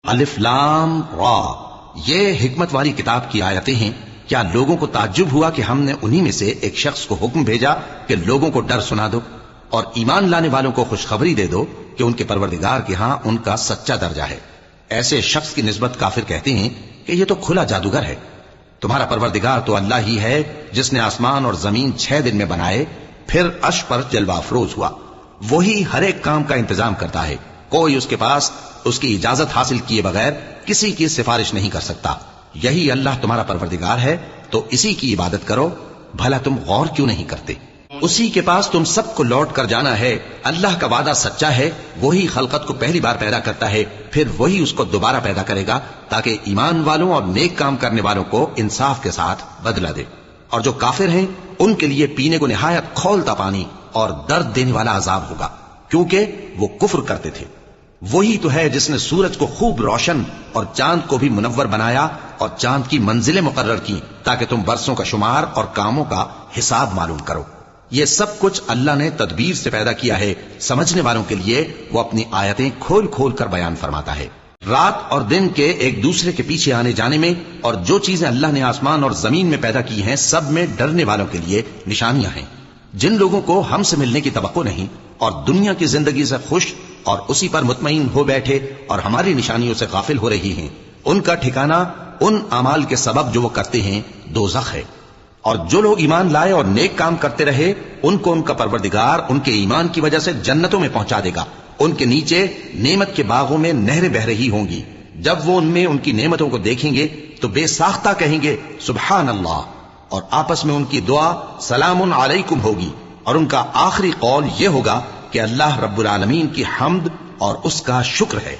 الف لام را، یہ حکمت والی کتاب کی آیتیں ہیں۔ کیا لوگوں کو تعجب ہوا کہ ہم نے انہی میں سے ایک شخص کو حکم بھیجا کہ لوگوں کو ڈر سنا دو اور ایمان لانے والوں کو خوشخبری دے دو کہ ان کے پروردگار کے ہاں ان کا سچا درجہ ہے۔ ایسے شخص کی نسبت کافر کہتے ہیں کہ یہ تو کھلا جادوگر ہے۔ تمہارا پروردگار تو اللہ ہی ہے جس نے آسمان اور زمین 6 دن میں بنائے، پھر عرش پر جلوہ افروز ہوا۔ وہی ہر ایک کام کا انتظام کرتا ہے، کوئی اس کے پاس اس کی اجازت حاصل کیے بغیر کسی کی سفارش نہیں کر سکتا۔ یہی اللہ تمہارا پروردگار ہے، تو اسی کی عبادت کرو۔ بھلا تم غور کیوں نہیں کرتے؟ اسی کے پاس تم سب کو لوٹ کر جانا ہے۔ اللہ کا وعدہ سچا ہے، وہی خلقت کو پہلی بار پیدا کرتا ہے، پھر وہی اس کو دوبارہ پیدا کرے گا تاکہ ایمان والوں اور نیک کام کرنے والوں کو انصاف کے ساتھ بدلہ دے۔ اور جو کافر ہیں ان کے لیے پینے کو نہایت کھولتا پانی اور درد دینے والا عذاب ہوگا، کیونکہ وہ کفر کرتے تھے۔ وہی تو ہے جس نے سورج کو خوب روشن اور چاند کو بھی منور بنایا اور چاند کی منزلیں مقرر کی تاکہ تم برسوں کا شمار اور کاموں کا حساب معلوم کرو۔ یہ سب کچھ اللہ نے تدبیر سے پیدا کیا ہے، سمجھنے والوں کے لیے وہ اپنی آیتیں کھول کھول کر بیان فرماتا ہے۔ رات اور دن کے ایک دوسرے کے پیچھے آنے جانے میں اور جو چیزیں اللہ نے آسمان اور زمین میں پیدا کی ہیں سب میں ڈرنے والوں کے لیے نشانیاں ہیں۔ جن لوگوں کو ہم سے ملنے کی توقع نہیں اور دنیا کی زندگی سے خوش اور اسی پر مطمئن ہو بیٹھے اور ہماری نشانیوں سے غافل ہو رہی ہیں، ان کا ٹھکانہ ان اعمال کے سبب جو وہ کرتے ہیں دوزخ ہے۔ اور جو لوگ ایمان لائے اور نیک کام کرتے رہے ان کو ان کا پروردگار ان کے ایمان کی وجہ سے جنتوں میں پہنچا دے گا، ان کے نیچے نعمت کے باغوں میں نہریں بہ رہی ہوں گی۔ جب وہ ان میں ان کی نعمتوں کو دیکھیں گے تو بے ساختہ کہیں گے سبحان اللہ، اور آپس میں ان کی دعا سلام علیکم ہوگی، اور ان کا آخری قول یہ ہوگا کہ اللہ رب العالمین کی حمد اور اس کا شکر ہے۔